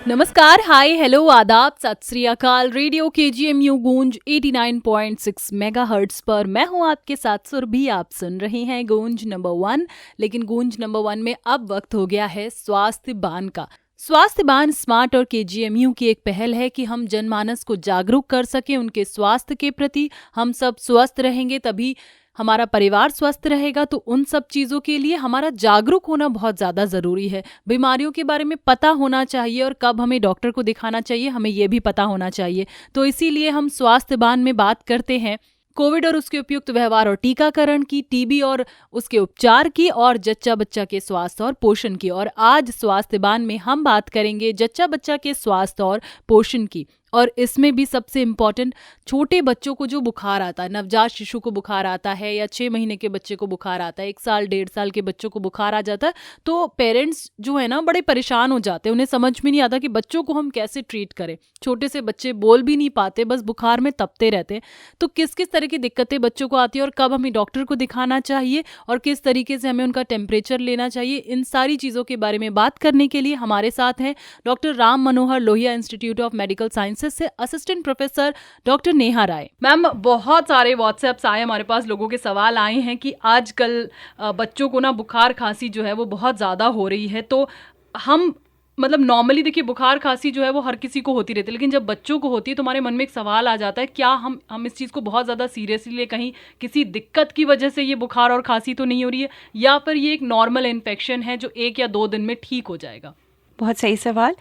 नमस्कार, हाय, हेलो, आदाब, सत श्री अकाल। रेडियो KGMU गूंज 89.6 मेगाहर्ट्ज पर मैं हूं आपके साथ सुरभि। आप सुन रहे हैं गूंज नंबर 1। लेकिन गूंज नंबर 1 में अब वक्त हो गया है स्वास्थ्य बान का। स्वास्थ्य बान स्मार्ट और KGMU की एक पहल है कि हम जनमानस को जागरूक कर सकें उनके स्वास्थ्य के प्रति। हम सब स्वस्थ रहेंगे तभी हमारा परिवार स्वस्थ रहेगा, तो उन सब चीज़ों के लिए हमारा जागरूक होना बहुत ज़्यादा ज़रूरी है। बीमारियों के बारे में पता होना चाहिए और कब हमें डॉक्टर को दिखाना चाहिए हमें ये भी पता होना चाहिए। तो इसीलिए हम स्वास्थ्य बान में बात करते हैं कोविड और उसके उपयुक्त व्यवहार और टीकाकरण की, टीबी और उसके उपचार की, और जच्चा बच्चा के स्वास्थ्य और पोषण की। और आज स्वास्थ्य बान में हम बात करेंगे जच्चा बच्चा के स्वास्थ्य और पोषण की। और इसमें भी सबसे इम्पॉर्टेंट, छोटे बच्चों को जो बुखार आता है, नवजात शिशु को बुखार आता है या 6 महीने के बच्चे को बुखार आता है, 1 साल 1.5 साल के बच्चों को बुखार आ जाता है, तो पेरेंट्स जो है ना बड़े परेशान हो जाते हैं। उन्हें समझ में नहीं आता कि बच्चों को हम कैसे ट्रीट करें। छोटे से बच्चे बोल भी नहीं पाते, बस बुखार में तपते रहते हैं। तो किस किस तरह की दिक्कतें बच्चों को आती है और कब हमें डॉक्टर को दिखाना चाहिए और किस तरीके से हमें उनका टेम्परेचर लेना चाहिए, इन सारी चीज़ों के बारे में बात करने के लिए हमारे साथ हैं doctor Ram Manohar Lohia institute of medical sciences से असिस्टेंट प्रोफेसर डॉक्टर नेहा राय। मैम, बहुत सारे व्हाट्सएप्स आए हमारे पास, लोगों के सवाल आए हैं कि आजकल बच्चों को ना बुखार खांसी जो है वो बहुत ज़्यादा हो रही है। तो हम मतलब नॉर्मली देखिए बुखार खांसी जो है वो हर किसी को होती रहती है, लेकिन जब बच्चों को होती है तो हमारे मन में एक सवाल आ जाता है, क्या हम इस चीज़ को बहुत ज़्यादा सीरियसली ले, कहीं किसी दिक्कत की वजह से ये बुखार और खांसी तो नहीं हो रही है, या फिर ये एक नॉर्मल इन्फेक्शन है जो 1 या 2 दिन में ठीक हो जाएगा? बहुत सही सवाल।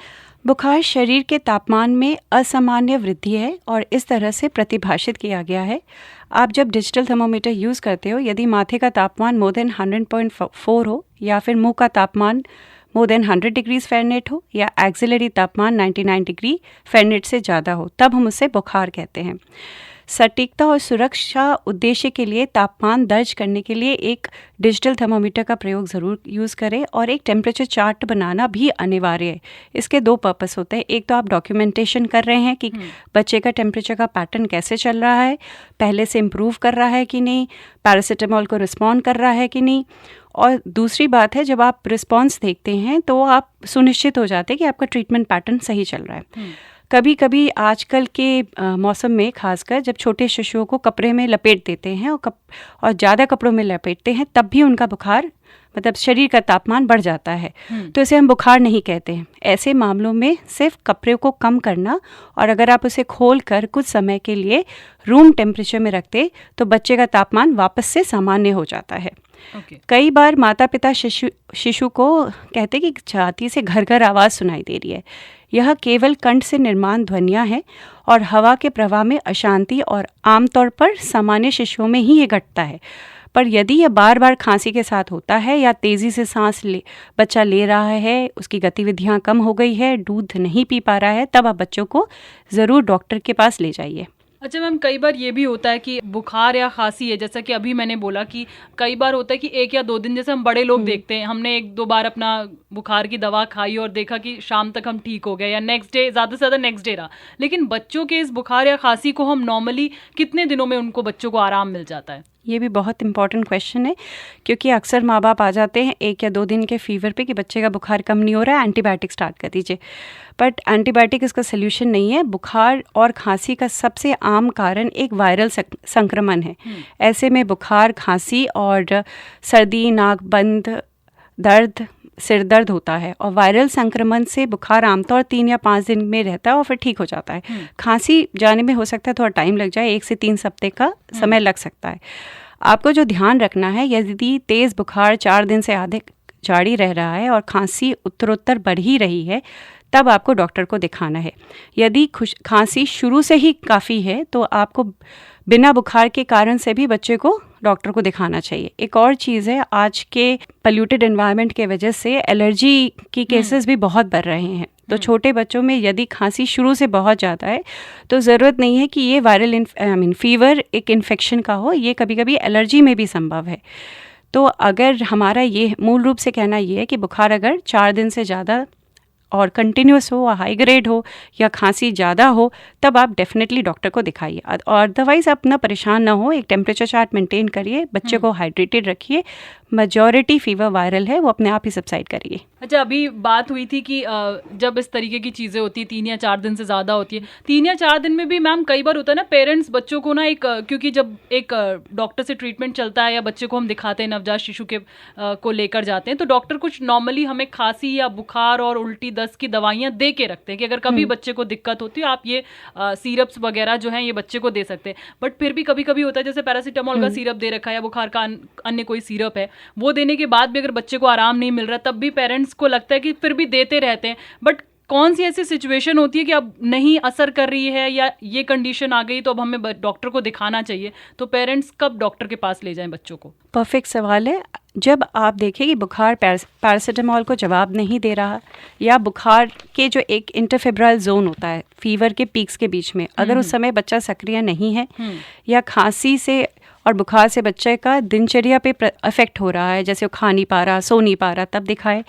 बुखार शरीर के तापमान में असामान्य वृद्धि है और इस तरह से प्रतिभाषित किया गया है। आप जब डिजिटल थर्मोमीटर यूज़ करते हो, यदि माथे का तापमान मोर देन 100.4 हो या फिर मुंह का तापमान मोर देन 100 डिग्रीज फ़ारेनहाइट हो या एक्सिलरी तापमान 99 डिग्री फ़ारेनहाइट से ज़्यादा हो, तब हम उसे बुखार कहते हैं। सटीकता और सुरक्षा उद्देश्य के लिए तापमान दर्ज करने के लिए एक डिजिटल थर्मोमीटर का प्रयोग ज़रूर यूज़ करें और एक टेम्परेचर चार्ट बनाना भी अनिवार्य है। इसके 2 पर्पस होते हैं। एक तो आप डॉक्यूमेंटेशन कर रहे हैं कि बच्चे का टेम्परेचर का पैटर्न कैसे चल रहा है, पहले से इम्प्रूव कर रहा है कि नहीं, पैरासीटामोल को रिस्पॉन्ड कर रहा है कि नहीं। और दूसरी बात है, जब आप रिस्पॉन्स देखते हैं तो आप सुनिश्चित हो जाते हैं कि आपका ट्रीटमेंट पैटर्न सही चल रहा है। कभी कभी आजकल के मौसम में खासकर जब छोटे शिशुओं को कपड़े में लपेट देते हैं और ज़्यादा कपड़ों में लपेटते हैं, तब भी उनका बुखार मतलब शरीर का तापमान बढ़ जाता है। तो इसे हम बुखार नहीं कहते हैं। ऐसे मामलों में सिर्फ कपड़े को कम करना और अगर आप उसे खोल कर कुछ समय के लिए रूम टेम्परेचर में रखते तो बच्चे का तापमान वापस से सामान्य हो जाता है। कई बार माता पिता शिशु को कहते कि छाती से घर घर आवाज़ सुनाई दे रही है। यह केवल कंठ से निर्माण ध्वनियाँ हैं और हवा के प्रवाह में अशांति, और आमतौर पर सामान्य शिशुओं में ही ये घटता है। पर यदि यह बार बार खांसी के साथ होता है या तेज़ी से बच्चा ले रहा है, उसकी गतिविधियाँ कम हो गई है, दूध नहीं पी पा रहा है, तब आप बच्चों को ज़रूर डॉक्टर के पास ले जाइए। अच्छा मैम, कई बार ये भी होता है कि बुखार या खांसी है, जैसा कि अभी मैंने बोला कि कई बार होता है कि 1 या 2 दिन, जैसे हम बड़े लोग देखते हैं, हमने 1-2 बार अपना बुखार की दवा खाई और देखा कि शाम तक हम ठीक हो गए या नेक्स्ट डे, ज़्यादा से ज़्यादा नेक्स्ट डे रहा। लेकिन बच्चों के इस बुखार या खांसी को हम नॉर्मली कितने दिनों में उनको बच्चों को आराम मिल जाता है? ये भी बहुत इंपॉर्टेंट क्वेश्चन है, क्योंकि अक्सर माँ बाप आ जाते हैं 1 या 2 दिन के फीवर पे कि बच्चे का बुखार कम नहीं हो रहा है, एंटीबायोटिक स्टार्ट कर दीजिए। बट एंटीबायोटिक इसका सल्यूशन नहीं है। बुखार और खांसी का सबसे आम कारण एक वायरल संक्रमण है। ऐसे में बुखार, खांसी और सर्दी, नाक बंद, दर्द, सिर दर्द होता है। और वायरल संक्रमण से बुखार आमतौर 3 या 5 दिन में रहता है और फिर ठीक हो जाता है। खांसी जाने में हो सकता है थोड़ा टाइम लग जाए, 1 से 3 हफ्ते का समय लग सकता है। आपको जो ध्यान रखना है, यदि तेज़ बुखार 4 दिन से अधिक जारी रह रहा है और खांसी उत्तरोत्तर बढ़ ही रही है, तब आपको डॉक्टर को दिखाना है। यदि खांसी शुरू से ही काफ़ी है तो आपको बिना बुखार के कारण से भी बच्चे को डॉक्टर को दिखाना चाहिए। एक और चीज़ है, आज के पल्यूटेड एनवायरनमेंट के वजह से एलर्जी की केसेस भी बहुत बढ़ रहे हैं। तो छोटे बच्चों में यदि खांसी शुरू से बहुत ज़्यादा है तो ज़रूरत नहीं है कि ये वायरल फीवर एक इन्फेक्शन का हो, ये कभी कभी एलर्जी में भी संभव है। तो अगर हमारा ये मूल रूप से कहना ये है कि बुखार अगर 4 दिन से ज़्यादा और कंटिन्यूस हो, हाई ग्रेड हो या खांसी ज़्यादा हो, तब आप डेफिनेटली डॉक्टर को दिखाइए। और अदरवाइज़ आप ना परेशान ना हो, एक टेम्परेचर चार्ट मेंटेन करिए, बच्चे को हाइड्रेटेड रखिए। मेजॉरिटी फीवर वायरल है, वो अपने आप ही सबसाइड करिए। अच्छा, अभी बात हुई थी कि जब इस तरीके की चीज़ें होती है 3 या 4 दिन से ज़्यादा होती है, 3 या 4 दिन में भी मैम कई बार होता है ना, पेरेंट्स बच्चों को ना क्योंकि जब एक डॉक्टर से ट्रीटमेंट चलता है या बच्चे को हम दिखाते हैं, नवजात शिशु के को लेकर जाते हैं, तो डॉक्टर कुछ नॉर्मली हमें खांसी या बुखार और उल्टी दस्त की दवाइयाँ दे के रखते हैं कि अगर कभी बच्चे को दिक्कत होती है आप ये सिरप्स वगैरह जो हैं ये बच्चे को दे सकते हैं। बट फिर भी कभी कभी होता है, जैसे पैरासीटामोल का सिरप दे रखा है या बुखार का अन्य कोई सिरप है, वो देने के बाद भी अगर बच्चे को आराम नहीं मिल रहा, तब भी पेरेंट्स को लगता है कि फिर भी देते रहते हैं। बट कौन सी ऐसी सिचुएशन होती है कि अब नहीं असर कर रही है या ये कंडीशन आ गई तो अब हमें डॉक्टर को दिखाना चाहिए, तो पेरेंट्स कब डॉक्टर के पास ले जाएं बच्चों को? परफेक्ट सवाल है। जब आप देखें कि बुखार पैरासीटामोल को जवाब नहीं दे रहा, या बुखार के जो एक इंटरफेब्राइल जोन होता है फीवर के पीक्स के बीच में, अगर उस समय बच्चा सक्रिय नहीं है, या खांसी से और बुखार से बच्चे का दिनचर्या पे अफेक्ट हो रहा है, जैसे वो खा नहीं पा रहा, सो नहीं पा रहा, तब दिखाए।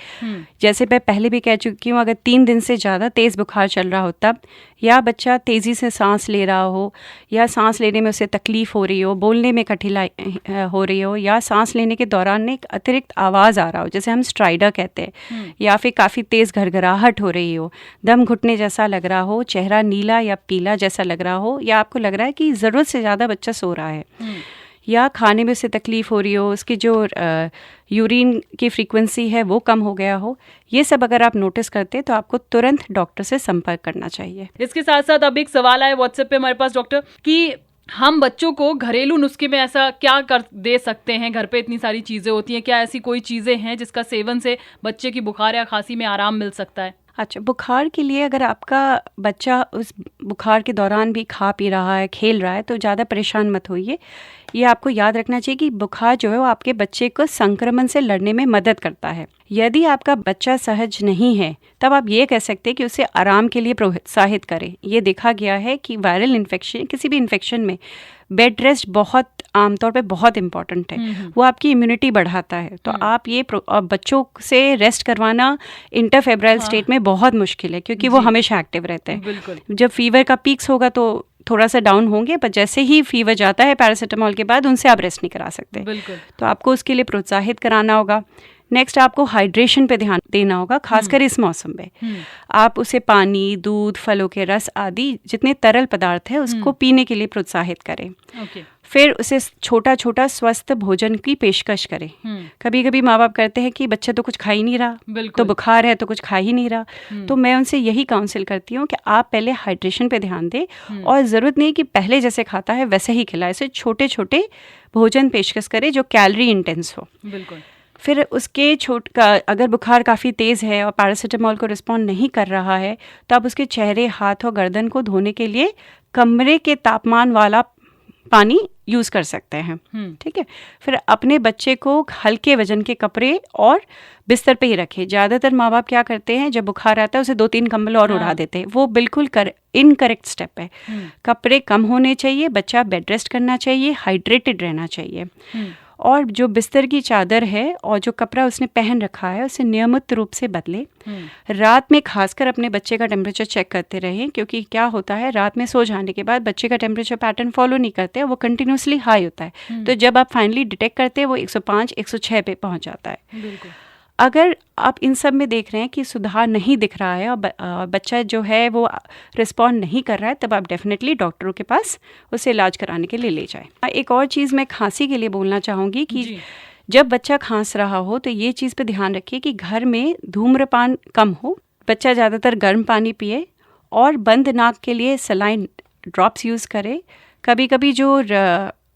जैसे मैं पहले भी कह चुकी हूँ, अगर 3 दिन से ज़्यादा तेज़ बुखार चल रहा हो तब, या बच्चा तेज़ी से सांस ले रहा हो, या सांस लेने में उसे तकलीफ़ हो रही हो, बोलने में कठिनाई हो रही हो, या सांस लेने के दौरान एक अतिरिक्त आवाज़ आ रहा हो, जैसे हम स्ट्राइडर कहते हैं, या फिर काफ़ी तेज़ घरघराहट हो रही हो, दम घुटने जैसा लग रहा हो, चेहरा नीला या पीला जैसा लग रहा हो, या आपको लग रहा है कि ज़रूरत से ज़्यादा बच्चा सो रहा है, या खाने में उसे तकलीफ़ हो रही हो, उसकी जो यूरिन की फ्रीक्वेंसी है वो कम हो गया हो, ये सब अगर आप नोटिस करते हैं तो आपको तुरंत डॉक्टर से संपर्क करना चाहिए। इसके साथ साथ अब एक सवाल आया व्हाट्सएप पे हमारे पास डॉक्टर, कि हम बच्चों को घरेलू नुस्खे में ऐसा क्या कर दे सकते हैं? घर पे इतनी सारी चीज़ें होती हैं, क्या ऐसी कोई चीज़ें हैं जिसका सेवन से बच्चे की बुखार या खांसी में आराम मिल सकता है? अच्छा, बुखार के लिए अगर आपका बच्चा उस बुखार के दौरान भी खा पी रहा है, खेल रहा है, तो ज़्यादा परेशान मत होइए। ये आपको याद रखना चाहिए कि बुखार जो है वो आपके बच्चे को संक्रमण से लड़ने में मदद करता है। यदि आपका बच्चा सहज नहीं है, तब आप ये कह सकते हैं कि उसे आराम के लिए प्रोत्साहित करें। ये देखा गया है कि वायरल इन्फेक्शन, किसी भी इन्फेक्शन में बेड रेस्ट बहुत आमतौर पे बहुत इंपॉर्टेंट है। वो आपकी इम्यूनिटी बढ़ाता है। तो आप ये बच्चों से रेस्ट करवाना इंटरफेब्राइल स्टेट में बहुत मुश्किल है, क्योंकि वो हमेशा एक्टिव रहते हैं। जब फीवर का पीक्स होगा तो थोड़ा सा डाउन होंगे, पर जैसे ही फीवर जाता है पैरासीटामोल के बाद, उनसे आप रेस्ट नहीं करा सकते। तो आपको उसके लिए प्रोत्साहित कराना होगा। नेक्स्ट, आपको हाइड्रेशन पे ध्यान देना होगा, खासकर इस मौसम में। आप उसे पानी, दूध, फलों के रस आदि जितने तरल पदार्थ है उसको पीने के लिए प्रोत्साहित करें। फिर उसे छोटा छोटा स्वस्थ भोजन की पेशकश करें। कभी कभी माँ बाप करते हैं कि बच्चा तो कुछ खा ही नहीं रहा, तो बुखार है तो कुछ खा ही नहीं रहा। तो मैं उनसे यही काउंसिल करती हूँ कि आप पहले हाइड्रेशन पे ध्यान दें, और ज़रूरत नहीं कि पहले जैसे खाता है वैसे ही खिलाए। इसे छोटे छोटे भोजन पेशकश करें जो कैलोरी इंटेंस हो। फिर उसके अगर बुखार काफ़ी तेज़ है और पैरासीटामोल को रिस्पॉन्ड नहीं कर रहा है, तो आप उसके चेहरे, हाथ और गर्दन को धोने के लिए कमरे के तापमान वाला पानी यूज़ कर सकते हैं। ठीक है। फिर अपने बच्चे को हल्के वजन के कपड़े और बिस्तर पे ही रखें। ज़्यादातर माँ बाप क्या करते हैं, जब बुखार आता है उसे 2-3 कंबल और उड़ा देते हैं। वो बिल्कुल इनकरेक्ट स्टेप है। कपड़े कम होने चाहिए, बच्चा बेड रेस्ट करना चाहिए, हाइड्रेटेड रहना चाहिए, और जो बिस्तर की चादर है और जो कपड़ा उसने पहन रखा है उसे नियमित रूप से बदले। रात में खासकर अपने बच्चे का टेम्परेचर चेक करते रहें, क्योंकि क्या होता है, रात में सो जाने के बाद बच्चे का टेम्परेचर पैटर्न फॉलो नहीं करते, वो कंटिन्यूसली हाई होता है। तो जब आप फाइनली डिटेक्ट करते हैं वो 105-106 पे पहुंच जाता है। अगर आप इन सब में देख रहे हैं कि सुधार नहीं दिख रहा है और बच्चा जो है वो रिस्पॉन्ड नहीं कर रहा है, तब आप डेफिनेटली डॉक्टरों के पास उसे इलाज कराने के लिए ले जाएं। एक और चीज़ मैं खांसी के लिए बोलना चाहूँगी कि जब बच्चा खांस रहा हो तो ये चीज़ पे ध्यान रखिए कि घर में धूम्रपान कम हो, बच्चा ज़्यादातर गर्म पानी पिए, और बंद नाक के लिए सलाइन ड्रॉप्स यूज़ करे। कभी कभी जो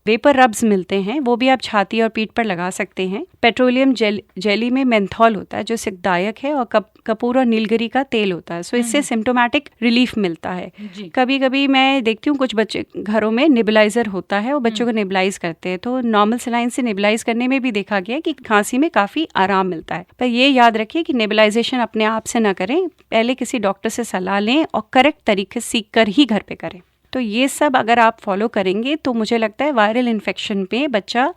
वेपर रब्स मिलते हैं वो भी आप छाती और पीठ पर लगा सकते हैं। पेट्रोलियम जेली में मेंथॉल होता है जो सुखदायक है, और कपूर और नीलगिरी का तेल होता है, सो इससे सिम्टोमेटिक रिलीफ मिलता है। कभी कभी मैं देखती हूँ कुछ बच्चे घरों में नेबुलाइजर होता है, वो बच्चों को नेबुलाइज करते हैं, तो नॉर्मल सलाइन से नेबुलाइज करने में भी देखा गया है कि खांसी में काफ़ी आराम मिलता है। पर ये याद रखिए कि नेबुलाइजेशन अपने आप से ना करें, पहले किसी डॉक्टर से सलाह लें और करेक्ट तरीके सीख कर ही घर पे करें। तो ये सब अगर आप फॉलो करेंगे तो मुझे लगता है वायरल इन्फेक्शन पे बच्चा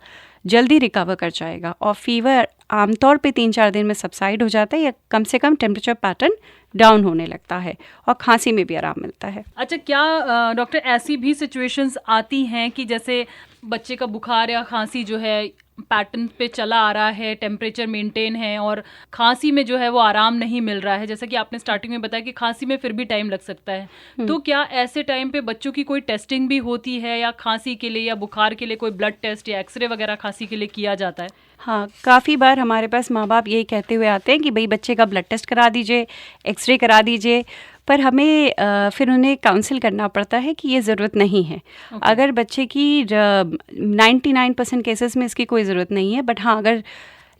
जल्दी रिकवर कर जाएगा और फीवर आमतौर पे 3-4 दिन में सबसाइड हो जाता है या कम से कम टेम्परेचर पैटर्न डाउन होने लगता है और खांसी में भी आराम मिलता है। अच्छा, क्या डॉक्टर ऐसी भी सिचुएशंस आती हैं कि जैसे बच्चे का बुखार या खांसी जो है पैटर्न पे चला आ रहा है, टेम्परेचर मेंटेन है और खांसी में जो है वो आराम नहीं मिल रहा है, जैसा कि आपने स्टार्टिंग में बताया कि खांसी में फिर भी टाइम लग सकता है, तो क्या ऐसे टाइम पे बच्चों की कोई टेस्टिंग भी होती है या खांसी के लिए या बुखार के लिए कोई ब्लड टेस्ट या एक्सरे वगैरह खांसी के लिए किया जाता है? हाँ, काफ़ी बार हमारे पास माँ बाप यही कहते हुए आते हैं कि भाई बच्चे का ब्लड टेस्ट करा दीजिए, एक्सरे करा दीजिए, पर हमें फिर उन्हें काउंसिल करना पड़ता है कि ये ज़रूरत नहीं है। अगर बच्चे की 99% केसेस में इसकी कोई ज़रूरत नहीं है, बट हाँ अगर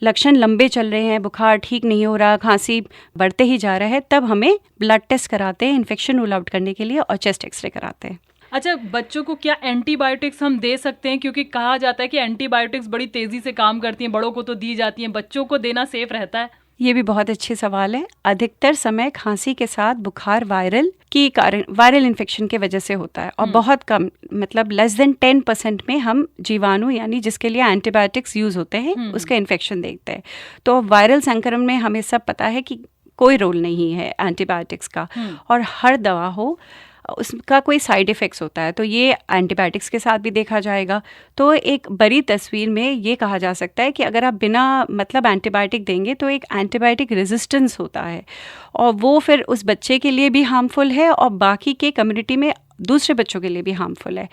लक्षण लंबे चल रहे हैं, बुखार ठीक नहीं हो रहा, खांसी बढ़ते ही जा रहा है, तब हमें ब्लड टेस्ट कराते हैं इन्फेक्शन रूल आउट करने के लिए और चेस्ट एक्सरे कराते हैं। अच्छा, बच्चों को क्या एंटीबायोटिक्स हम दे सकते हैं? क्योंकि कहा जाता है कि एंटीबायोटिक्स बड़ी तेज़ी से काम करती हैं, बड़ों को तो दी जाती हैं, बच्चों को देना सेफ रहता है? ये भी बहुत अच्छी सवाल है। अधिकतर समय खांसी के साथ बुखार वायरल इन्फेक्शन के वजह से होता है और बहुत कम, मतलब लेस देन 10% में हम जीवाणु यानी जिसके लिए एंटीबायोटिक्स यूज़ होते हैं उसका इन्फेक्शन देखते हैं। तो वायरल संक्रमण में हमें सब पता है कि कोई रोल नहीं है एंटीबायोटिक्स का, और हर दवा हो उसका कोई साइड इफ़ेक्ट्स होता है, तो ये एंटीबायोटिक्स के साथ भी देखा जाएगा। तो एक बड़ी तस्वीर में ये कहा जा सकता है कि अगर आप बिना मतलब एंटीबायोटिक देंगे तो एक एंटीबायोटिक रेजिस्टेंस होता है और वो फिर उस बच्चे के लिए भी हार्मफुल है और बाकी के कम्युनिटी में दूसरे बच्चों के लिए भी हार्मफुल है।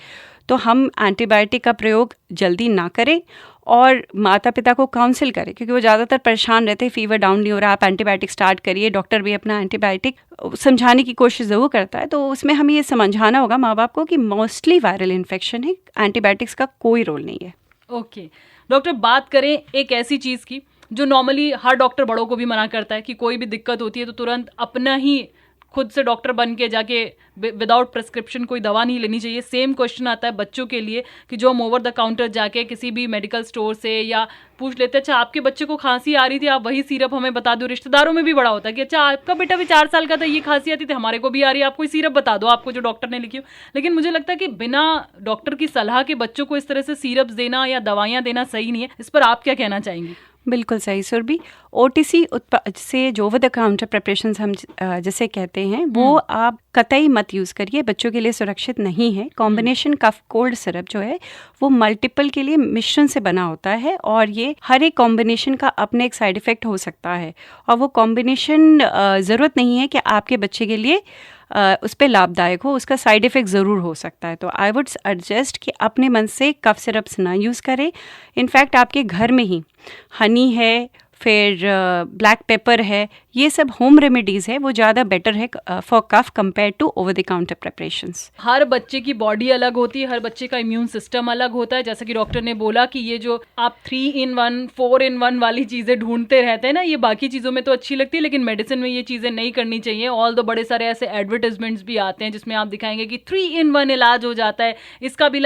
तो हम एंटीबायोटिक का प्रयोग जल्दी ना करें और माता पिता को काउंसिल करें, क्योंकि वो ज़्यादातर परेशान रहते हैं, फीवर डाउन नहीं हो रहा, आप एंटीबायोटिक स्टार्ट करिए, डॉक्टर भी अपना एंटीबायोटिक समझाने की कोशिश ज़रूर करता है। तो उसमें हमें ये समझाना होगा माँ बाप को कि मोस्टली वायरल इन्फेक्शन है, एंटीबायोटिक्स का कोई रोल नहीं है। ओके डॉक्टर, बात करें एक ऐसी चीज़ की जो नॉर्मली हर डॉक्टर बड़ों को भी मना करता है कि कोई भी दिक्कत होती है तो तुरंत अपना ही खुद से डॉक्टर बन के जाके विदाउट प्रिस्क्रिप्शन कोई दवा नहीं लेनी चाहिए। सेम क्वेश्चन आता है बच्चों के लिए कि जो हम ओवर द काउंटर जाके किसी भी मेडिकल स्टोर से या पूछ लेते हैं, अच्छा आपके बच्चे को खांसी आ रही थी, आप वही सिरप हमें बता दो। रिश्तेदारों में भी बड़ा होता है कि अच्छा आपका बेटा भी 4 साल का था, ये खांसी आती थी, हमारे को भी आ रही है, आप कोई सिरप बता दो आपको जो डॉक्टर ने लिखी हो। लेकिन मुझे लगता है कि बिना डॉक्टर की सलाह के बच्चों को इस तरह से सिरप देना या दवाइयाँ देना सही नहीं है। इस पर आप क्या कहना चाहेंगी? बिल्कुल सही सुरभि। OTC से जो ओवर द काउंटर प्रिपरेशंस हम जिसे कहते हैं वो आप कतई मत यूज़ करिए, बच्चों के लिए सुरक्षित नहीं है। कॉम्बिनेशन कफ कोल्ड सिरप जो है वो मल्टीपल के लिए मिश्रण से बना होता है और ये हर एक कॉम्बिनेशन का अपने एक साइड इफ़ेक्ट हो सकता है और वो कॉम्बिनेशन ज़रूरत नहीं है कि आपके बच्चे के लिए उस पर लाभदायक हो, उसका साइड इफ़ेक्ट ज़रूर हो सकता है। तो आई वुड सजेस्ट कि अपने मन से कफ सिरप्स ना यूज़ करें। इनफैक्ट आपके घर में ही हनी है, फिर ब्लैक पेपर है, ये सब होम रेमेडीज़ है, वो ज़्यादा बेटर है for cough compare to over the counter preparations. हर बच्चे की बॉडी अलग होती है, हर बच्चे का इम्यून सिस्टम अलग होता है। जैसा कि डॉक्टर ने बोला कि ये जो आप 3-in-1 4-in-1 वाली चीज़ें ढूंढते रहते हैं ना, ये बाकी चीज़ों में तो अच्छी लगती है लेकिन मेडिसिन में ये चीज़ें नहीं करनी चाहिए। ऑल दो बड़े सारे ऐसे एडवर्टाइजमेंट्स भी आते हैं जिसमें आप दिखाएंगे कि 3-in-1 इलाज हो जाता है, इसका भी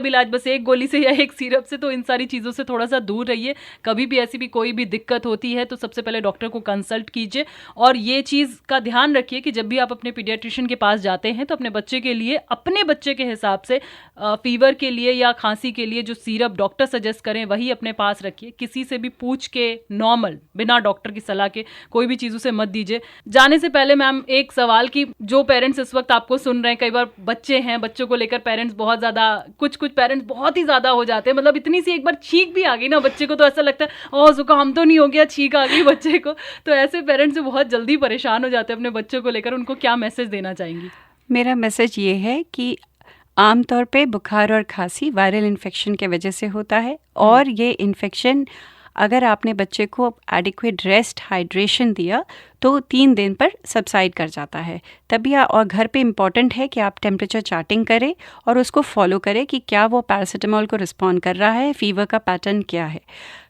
इलाज बस एक गोली से या एक सिरप से। तो इन सारी चीज़ों से थोड़ा सा दूर रहिए। कभी भी ऐसी भी कोई भी दिक्कत होती है तो सबसे पहले डॉक्टर को कंसल्ट कीजिए और ये चीज़ का ध्यान रखिए कि जब भी आप अपने पीडियाट्रिशियन के पास जाते हैं तो अपने बच्चे के लिए, अपने बच्चे के हिसाब से फीवर के लिए या खांसी के लिए जो सिरप डॉक्टर सजेस्ट करें वही अपने पास रखिए। किसी से भी पूछ के नॉर्मल, बिना डॉक्टर की सलाह के कोई भी चीज़ उसे मत दीजिए। जाने से पहले मैम एक सवाल कि जो पेरेंट्स इस वक्त आपको सुन रहे हैं, कई बार बच्चे हैं, बच्चों को लेकर पेरेंट्स बहुत ज़्यादा, कुछ पेरेंट्स बहुत ही ज़्यादा हो जाते हैं, मतलब इतनी सी एक बार छींक भी आ गई ना बच्चे को तो ऐसा लगता है ओह जुकाम तो नहीं हो गया, छींक आ गई बच्चे को। तो ऐसे पेरेंट्स बहुत जल्दी परेशान हो जाते हैं अपने बच्चों को लेकर, उनको क्या मैसेज देना चाहेंगी? मेरा मैसेज ये है कि आमतौर पे बुखार और खांसी वायरल इन्फेक्शन के वजह से होता है और ये इन्फेक्शन अगर आपने बच्चे को एडिक्वेट रेस्ट, हाइड्रेशन दिया तो 3 दिन पर सबसाइड कर जाता है। तभी और घर पे इम्पॉर्टेंट है कि आप टेम्परेचर चार्टिंग करें और उसको फॉलो करें कि क्या वो पैरासीटामोल को रिस्पॉन्ड कर रहा है, फीवर का पैटर्न क्या है।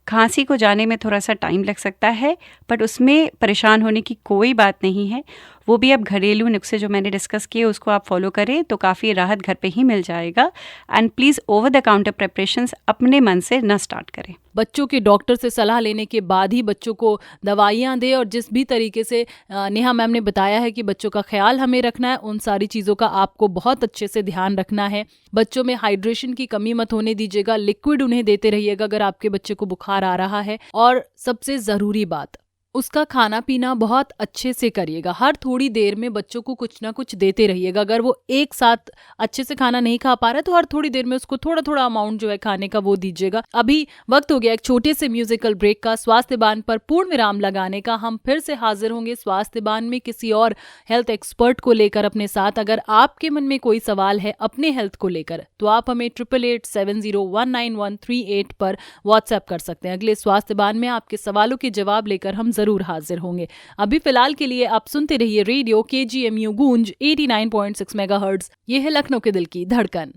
खांसी को जाने में थोड़ा सा टाइम लग सकता है बट उसमें परेशान होने की कोई बात नहीं है। वो भी अब घरेलू नुस्खे जो मैंने डिस्कस किए उसको आप फॉलो करें तो काफ़ी राहत घर पे ही मिल जाएगा। And please over the counter preparations अपने मन से न स्टार्ट करें। बच्चों के डॉक्टर से सलाह लेने के बाद ही बच्चों को दवाइयाँ दें और जिस भी तरीके तरीके से नेहा मैम ने बताया है कि बच्चों का ख्याल हमें रखना है, उन सारी चीज़ों का आपको बहुत अच्छे से ध्यान रखना है। बच्चों में हाइड्रेशन की कमी मत होने दीजिएगा, लिक्विड उन्हें देते रहिएगा अगर आपके बच्चे को बुखार आ रहा है। और सबसे ज़रूरी बात, उसका खाना पीना बहुत अच्छे से करिएगा। हर थोड़ी देर में बच्चों को कुछ ना कुछ देते रहिएगा। अगर वो एक साथ अच्छे से खाना नहीं खा पा रहा है तो हर थोड़ी देर में उसको थोड़ा थोड़ा अमाउंट जो है खाने का वो दीजिएगा। अभी वक्त हो गया एक छोटे से म्यूजिकल ब्रेक का। स्वास्थ्य बान पर पूर्ण विराम लगाने का। हम फिर से हाजिर होंगे स्वास्थ्य बान में किसी और हेल्थ एक्सपर्ट को लेकर अपने साथ। अगर आपके मन में कोई सवाल है अपने हेल्थ को लेकर तो आप हमें 8887019138 पर व्हाट्सएप कर सकते हैं। अगले स्वास्थ्य बान में आपके सवालों के जवाब लेकर हम जरूर हाजिर होंगे। अभी फिलहाल के लिए आप सुनते रहिए रेडियो KGMU गूंज 89.6 मेगाहर्ट्ज। ये है लखनऊ के दिल की धड़कन।